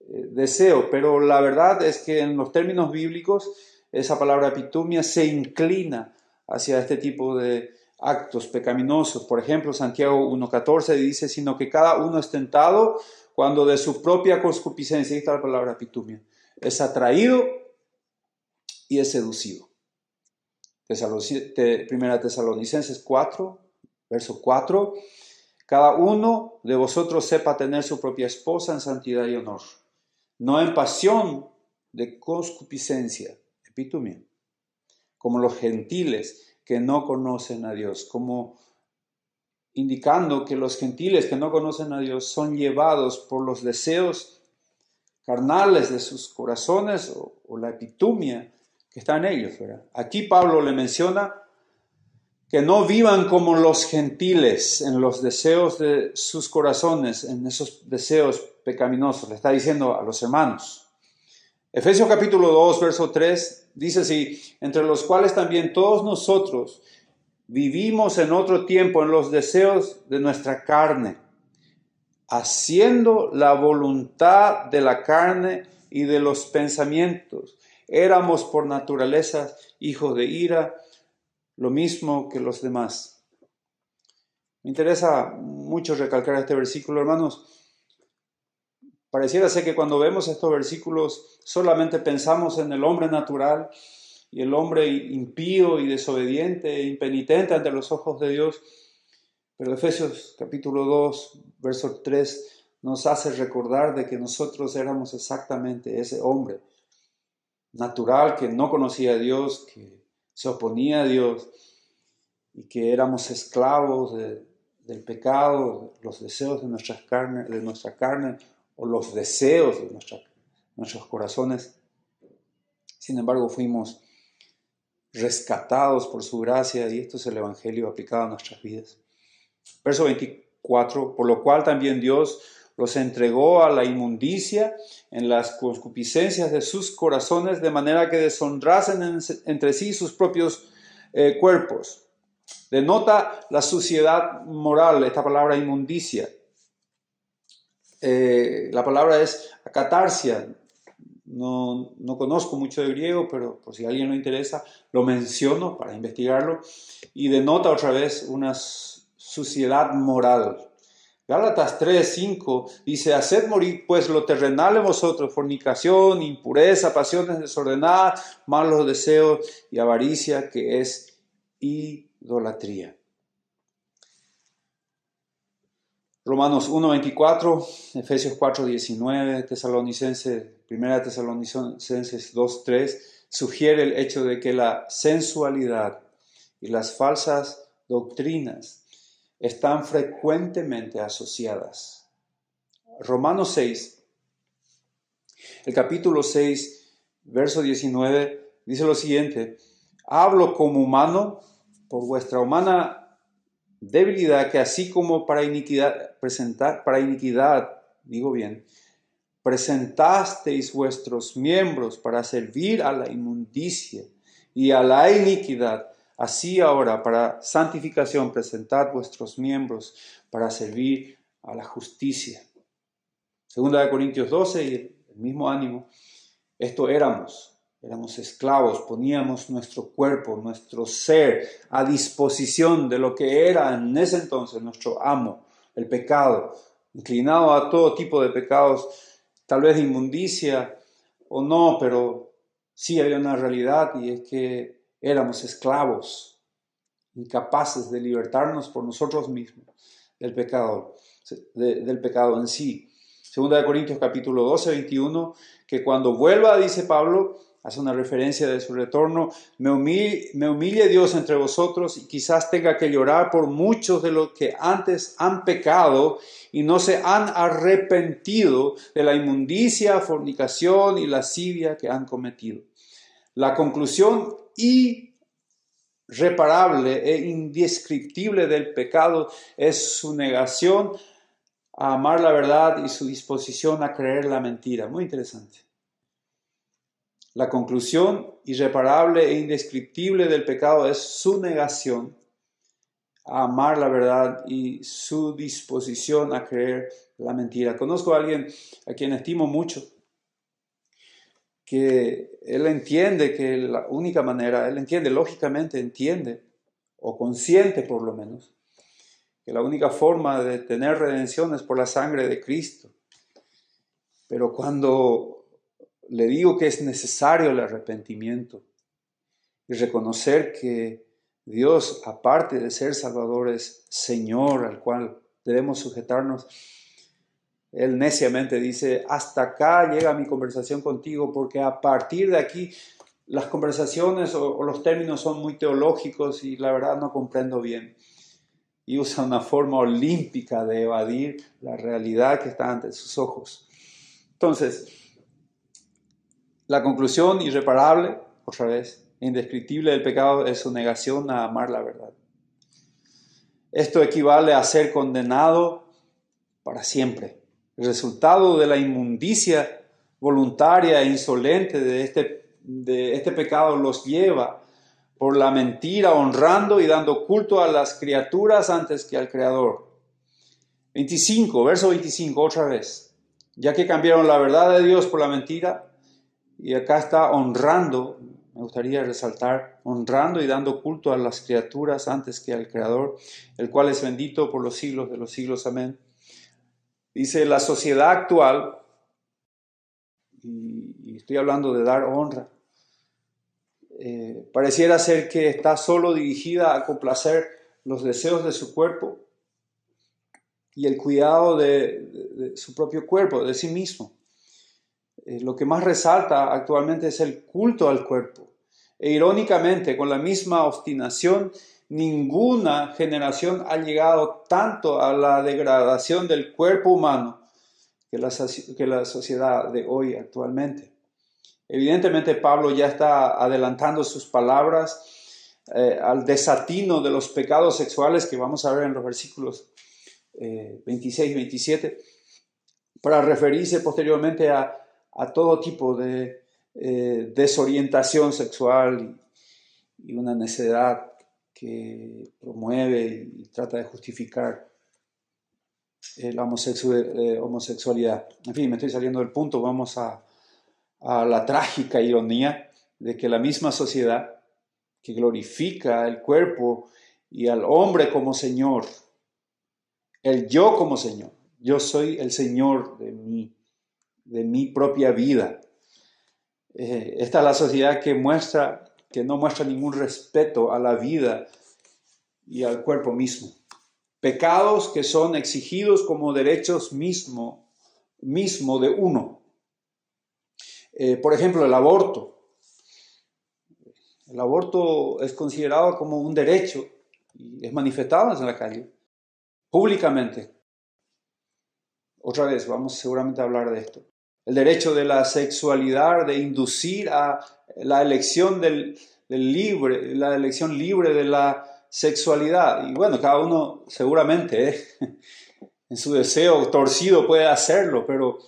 deseo, pero la verdad es que en los términos bíblicos esa palabra epitumia se inclina hacia este tipo de actos pecaminosos. Por ejemplo, Santiago 1:14 dice, sino que cada uno es tentado cuando de su propia concupiscencia, ahí está la palabra epitumia, es atraído y es seducido. Primera Tesalonicenses 4, verso 4. Cada uno de vosotros sepa tener su propia esposa en santidad y honor, no en pasión de concupiscencia, epitumia, como los gentiles que no conocen a Dios, como indicando que los gentiles que no conocen a Dios son llevados por los deseos carnales de sus corazones o la epitumia que está en ellos, ¿verdad? Aquí Pablo le menciona que no vivan como los gentiles en los deseos de sus corazones, en esos deseos pecaminosos. Le está diciendo a los hermanos. Efesios capítulo 2, verso 3, dice así: entre los cuales también todos nosotros vivimos en otro tiempo en los deseos de nuestra carne, haciendo la voluntad de la carne y de los pensamientos. Éramos por naturaleza hijos de ira, lo mismo que los demás. Me interesa mucho recalcar este versículo, hermanos. Pareciera ser que cuando vemos estos versículos solamente pensamos en el hombre natural y el hombre impío y desobediente e impenitente ante los ojos de Dios. Pero Efesios capítulo 2, verso 3 nos hace recordar de que nosotros éramos exactamente ese hombre natural que no conocía a Dios, que se oponía a Dios y que éramos esclavos del pecado, los deseos de nuestra carne o los deseos de nuestros corazones. Sin embargo, fuimos rescatados por su gracia y esto es el Evangelio aplicado a nuestras vidas. Verso 24, por lo cual también Dios los entregó a la inmundicia en las concupiscencias de sus corazones, de manera que deshonrasen entre sí sus propios cuerpos. Denota la suciedad moral, esta palabra inmundicia. La palabra es acatarsia. No conozco mucho de griego, pero por si a alguien le interesa, lo menciono para investigarlo. Y denota otra vez una suciedad moral. Gálatas 3:5 dice: haced morir pues lo terrenal en vosotros, fornicación, impureza, pasiones desordenadas, malos deseos y avaricia, que es idolatría. Romanos 1:24, Efesios 4:19, Primera Tesalonicenses 2:3 sugiere el hecho de que la sensualidad y las falsas doctrinas están frecuentemente asociadas. Romanos 6, el capítulo 6, verso 19, dice lo siguiente: hablo como humano por vuestra humana debilidad, que así como para iniquidad, presentasteis vuestros miembros para servir a la inmundicia y a la iniquidad, así ahora para santificación presentad vuestros miembros para servir a la justicia. Segunda de Corintios 12, y el mismo ánimo. Esto éramos esclavos, poníamos nuestro cuerpo, nuestro ser a disposición de lo que era en ese entonces nuestro amo, el pecado, inclinado a todo tipo de pecados, tal vez de inmundicia o no, pero sí había una realidad, y es que éramos esclavos, incapaces de libertarnos por nosotros mismos del pecado en sí. Segunda de Corintios capítulo 12, 21, que cuando vuelva, dice Pablo, hace una referencia de su retorno, me humille Dios entre vosotros y quizás tenga que llorar por muchos de los que antes han pecado y no se han arrepentido de la inmundicia, fornicación y lascivia que han cometido. La conclusión irreparable e indescriptible del pecado es su negación a amar la verdad y su disposición a creer la mentira. Muy interesante. La conclusión irreparable e indescriptible del pecado es su negación a amar la verdad y su disposición a creer la mentira. Conozco a alguien a quien estimo mucho, que él entiende que la única manera, entiende, o consciente por lo menos, que la única forma de tener redención es por la sangre de Cristo. Pero cuando le digo que es necesario el arrepentimiento y reconocer que Dios, aparte de ser Salvador, es Señor al cual debemos sujetarnos. Él neciamente dice, hasta acá llega mi conversación contigo, porque a partir de aquí las conversaciones o los términos son muy teológicos y la verdad no comprendo bien. Y usa una forma olímpica de evadir la realidad que está ante sus ojos. Entonces, la conclusión irreparable, otra vez, indescriptible del pecado es su negación a amar la verdad. Esto equivale a ser condenado para siempre. El resultado de la inmundicia voluntaria e insolente de este pecado los lleva por la mentira, honrando y dando culto a las criaturas antes que al Creador. 25, verso 25, otra vez. Ya que cambiaron la verdad de Dios por la mentira, y acá está honrando, me gustaría resaltar, honrando y dando culto a las criaturas antes que al Creador, el cual es bendito por los siglos de los siglos. Amén. Dice, la sociedad actual, y estoy hablando de dar honra, pareciera ser que está solo dirigida a complacer los deseos de su cuerpo y el cuidado de su propio cuerpo, de sí mismo. Lo que más resalta actualmente es el culto al cuerpo. E irónicamente, con la misma obstinación, ninguna generación ha llegado tanto a la degradación del cuerpo humano que la sociedad de hoy actualmente. Evidentemente, Pablo ya está adelantando sus palabras al desatino de los pecados sexuales que vamos a ver en los versículos 26 y 27, para referirse posteriormente a todo tipo de desorientación sexual y una necedad que promueve y trata de justificar la homosexualidad. En fin, me estoy saliendo del punto. Vamos a la trágica ironía de que la misma sociedad que glorifica el cuerpo y al hombre como Señor, el yo como Señor, yo soy el Señor de mi propia vida. Esta es la sociedad que no muestra ningún respeto a la vida y al cuerpo mismo. Pecados que son exigidos como derechos mismo de uno. Por ejemplo, el aborto. El aborto es considerado como un derecho y es manifestado en la calle, públicamente. Otra vez, vamos seguramente a hablar de esto. El derecho de la sexualidad, de inducir a la elección la elección libre de la sexualidad. Y bueno, cada uno seguramente en su deseo torcido puede hacerlo, pero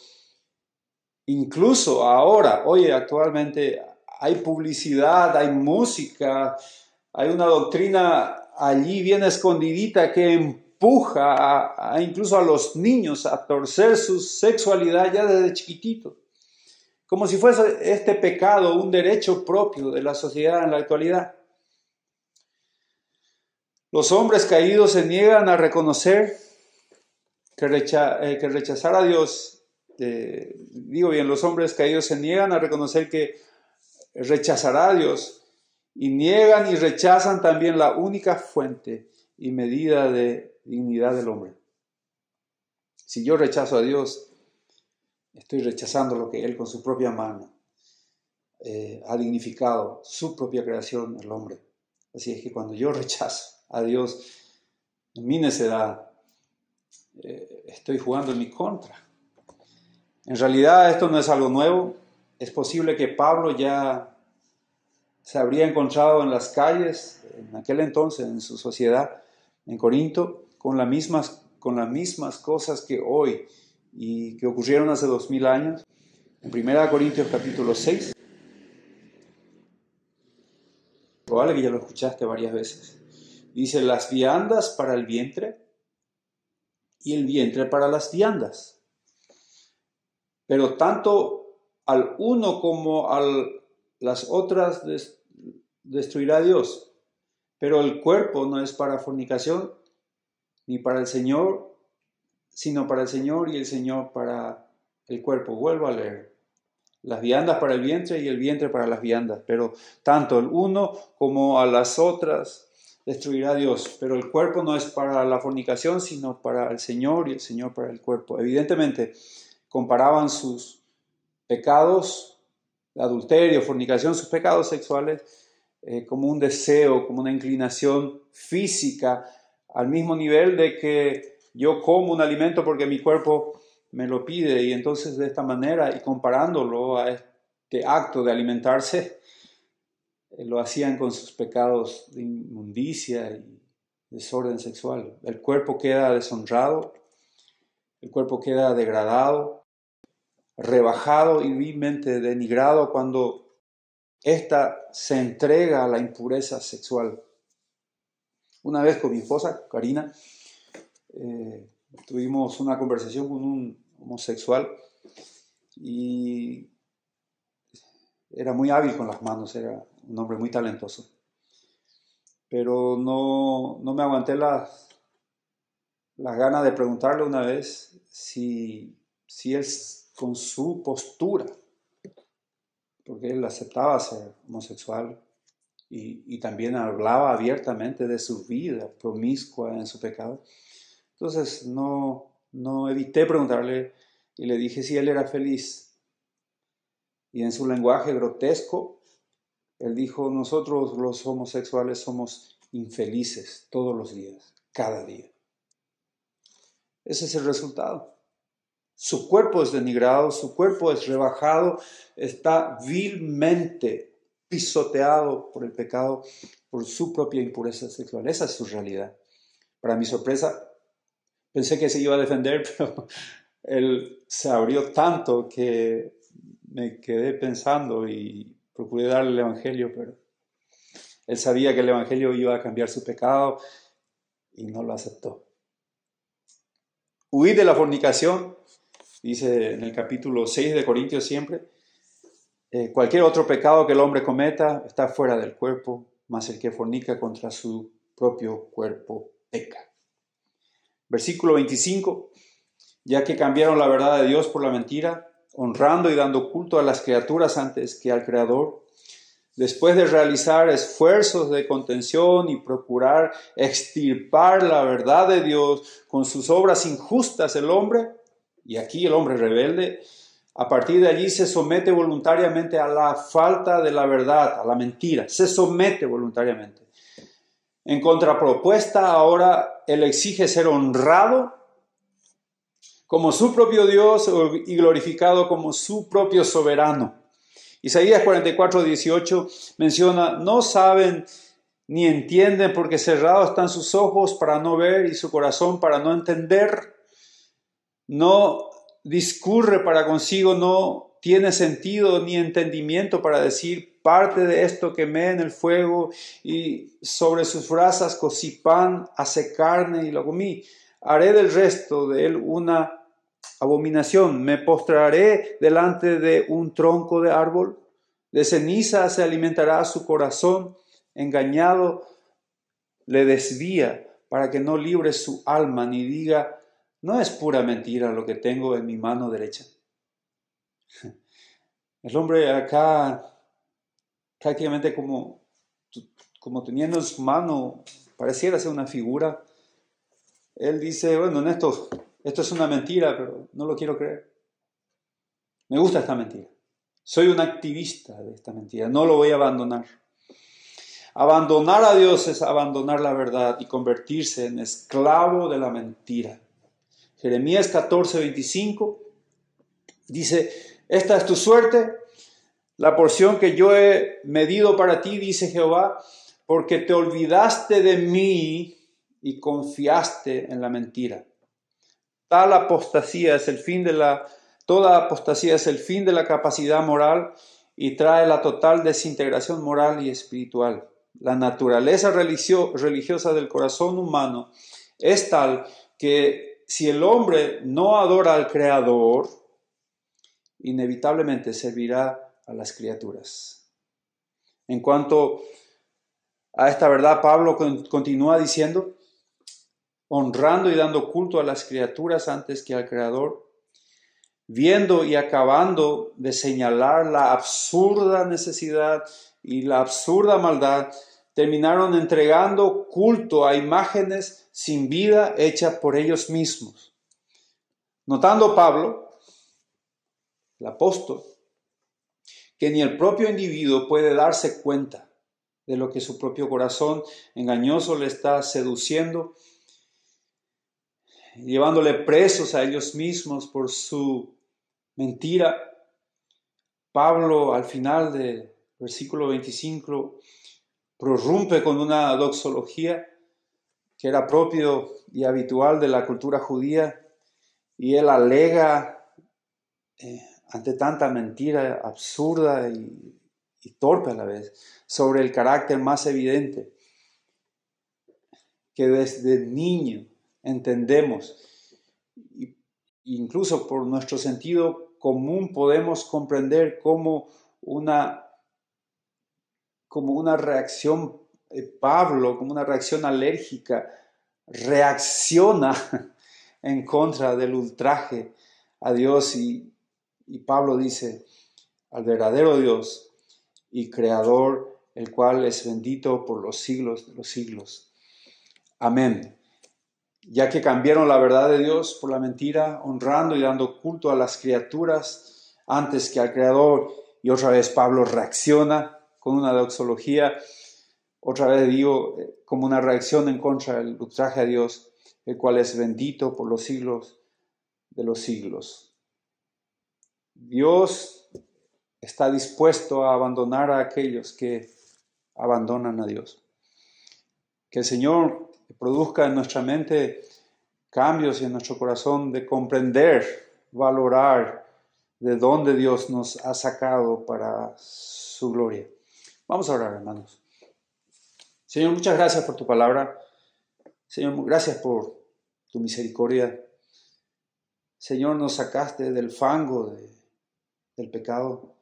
incluso ahora, oye, actualmente hay publicidad, hay música, hay una doctrina allí bien escondidita que empuja incluso a los niños a torcer su sexualidad ya desde chiquitito, como si fuese este pecado un derecho propio de la sociedad en la actualidad. Los hombres caídos se niegan a reconocer que rechazar a Dios, los hombres caídos se niegan a reconocer que rechazará a Dios y niegan y rechazan también la única fuente y medida de dignidad del hombre. Si yo rechazo a Dios, estoy rechazando lo que Él con su propia mano ha dignificado, su propia creación, el hombre. Así es que cuando yo rechazo a Dios en mi necedad, estoy jugando en mi contra. En realidad esto no es algo nuevo. Es posible que Pablo ya se habría encontrado en las calles, en aquel entonces, en su sociedad, en Corinto, con las mismas cosas que hoy y que ocurrieron hace 2000 años. En 1 Corintios capítulo 6, probable que ya lo escuchaste varias veces, dice: las viandas para el vientre y el vientre para las viandas. Pero tanto al uno como a las otras destruirá Dios. Pero el cuerpo no es para fornicación, ni para el Señor, sino para el Señor, y el Señor para el cuerpo. Vuelvo a leer. las viandas para el vientre y el vientre para las viandas, pero tanto el uno como a las otras destruirá Dios. Pero el cuerpo no es para la fornicación, sino para el Señor y el Señor para el cuerpo. Evidentemente, comparaban sus pecados de adulterio, fornicación, sus pecados sexuales, como un deseo, como una inclinación física, al mismo nivel de que yo como un alimento porque mi cuerpo me lo pide, y entonces de esta manera, y comparándolo a este acto de alimentarse, lo hacían con sus pecados de inmundicia y desorden sexual. El cuerpo queda deshonrado, el cuerpo queda degradado, rebajado y vilmente denigrado cuando ésta se entrega a la impureza sexual. Una vez con mi esposa, Karina, tuvimos una conversación con un homosexual y era muy hábil con las manos, era un hombre muy talentoso. Pero no me aguanté las ganas de preguntarle una vez si él, con su postura, porque él aceptaba ser homosexual y también hablaba abiertamente de su vida promiscua en su pecado. Entonces no evité preguntarle y le dije si él era feliz. Y en su lenguaje grotesco, él dijo: nosotros los homosexuales somos infelices todos los días, cada día. Ese es el resultado. Su cuerpo es denigrado, su cuerpo es rebajado, está vilmente pisoteado por el pecado, por su propia impureza sexual. Esa es su realidad. Para mi sorpresa, pensé que se iba a defender, pero él se abrió tanto que me quedé pensando y procuré darle el evangelio, pero él sabía que el evangelio iba a cambiar su pecado y no lo aceptó. Huid de la fornicación, dice en el capítulo 6 de Corintios siempre. Cualquier otro pecado que el hombre cometa está fuera del cuerpo, mas el que fornica contra su propio cuerpo peca. Versículo 25. Ya que cambiaron la verdad de Dios por la mentira, honrando y dando culto a las criaturas antes que al Creador, después de realizar esfuerzos de contención y procurar extirpar la verdad de Dios con sus obras injustas el hombre, y aquí el hombre rebelde, a partir de allí se somete voluntariamente a la falta de la verdad, a la mentira, se somete voluntariamente. En contrapropuesta, ahora él exige ser honrado como su propio Dios y glorificado como su propio soberano. Isaías 44:18 menciona: no saben ni entienden porque cerrados están sus ojos para no ver y su corazón para no entender. No discurre para consigo, no tiene sentido ni entendimiento para decir: parte de esto quemé en el fuego y sobre sus brasas cocí pan, asé carne y lo comí. Haré del resto de él una abominación. Me postraré delante de un tronco de árbol. De ceniza se alimentará su corazón. Engañado le desvía para que no libre su alma ni diga: no es pura mentira lo que tengo en mi mano derecha. El hombre acá, prácticamente como teniendo en su mano, pareciera ser una figura. Él dice: bueno, esto es una mentira, pero no lo quiero creer. Me gusta esta mentira. Soy un activista de esta mentira. No lo voy a abandonar. Abandonar a Dios es abandonar la verdad y convertirse en esclavo de la mentira. Jeremías 14:25 dice: esta es tu suerte, la porción que yo he medido para ti, dice Jehová, porque te olvidaste de mí y confiaste en la mentira. Toda apostasía es el fin de la capacidad moral y trae la total desintegración moral y espiritual. La naturaleza religiosa del corazón humano es tal que si el hombre no adora al Creador, inevitablemente servirá a las criaturas. En cuanto a esta verdad, Pablo continúa diciendo: honrando y dando culto a las criaturas antes que al Creador. viendo y acabando de señalar la absurda necesidad y la absurda maldad, terminaron entregando culto a imágenes sin vida hechas por ellos mismos. Notando Pablo, el apóstol, que ni el propio individuo puede darse cuenta de lo que su propio corazón engañoso le está seduciendo, llevándole presos a ellos mismos por su mentira. Pablo, al final del versículo 25, prorrumpe con una doxología que era propio y habitual de la cultura judía, y él alega ante tanta mentira absurda y torpe a la vez, sobre el carácter más evidente que desde niño entendemos, incluso por nuestro sentido común podemos comprender como una reacción, Pablo, como una reacción alérgica, reacciona en contra del ultraje a Dios, y Pablo dice: al verdadero Dios y Creador, el cual es bendito por los siglos de los siglos. Amén. Ya que cambiaron la verdad de Dios por la mentira, honrando y dando culto a las criaturas antes que al Creador, y otra vez Pablo reacciona con una doxología, otra vez digo, como una reacción en contra del ultraje a Dios, el cual es bendito por los siglos de los siglos. Dios está dispuesto a abandonar a aquellos que abandonan a Dios. Que el Señor produzca en nuestra mente cambios y en nuestro corazón de comprender, valorar de dónde Dios nos ha sacado para su gloria. Vamos a orar, hermanos. Señor, muchas gracias por tu palabra. Señor, gracias por tu misericordia. Señor, nos sacaste del fango del pecado.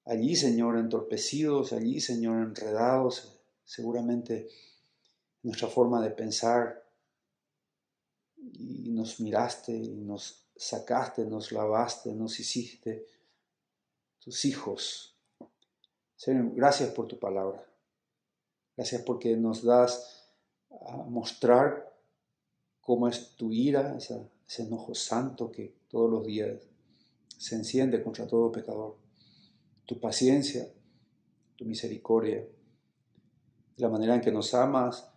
Allí, Señor, entorpecidos, allí, Señor, enredados, seguramente nuestra forma de pensar, y nos miraste y nos sacaste, nos lavaste, nos hiciste tus hijos. Señor, gracias por tu palabra. Gracias porque nos das a mostrar cómo es tu ira, ese enojo santo que todos los días se enciende contra todo pecador. Tu paciencia, tu misericordia, la manera en que nos amas,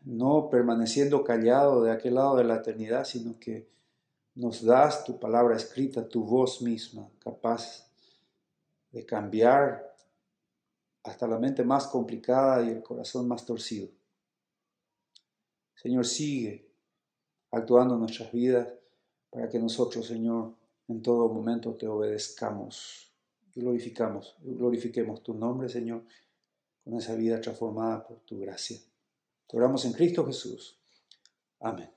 no permaneciendo callado de aquel lado de la eternidad, sino que nos das tu palabra escrita, tu voz misma, capaz de cambiar hasta la mente más complicada y el corazón más torcido. Señor, sigue actuando en nuestras vidas para que nosotros, Señor, en todo momento te obedezcamos y glorifiquemos tu nombre, Señor, con esa vida transformada por tu gracia. Te oramos en Cristo Jesús. Amén.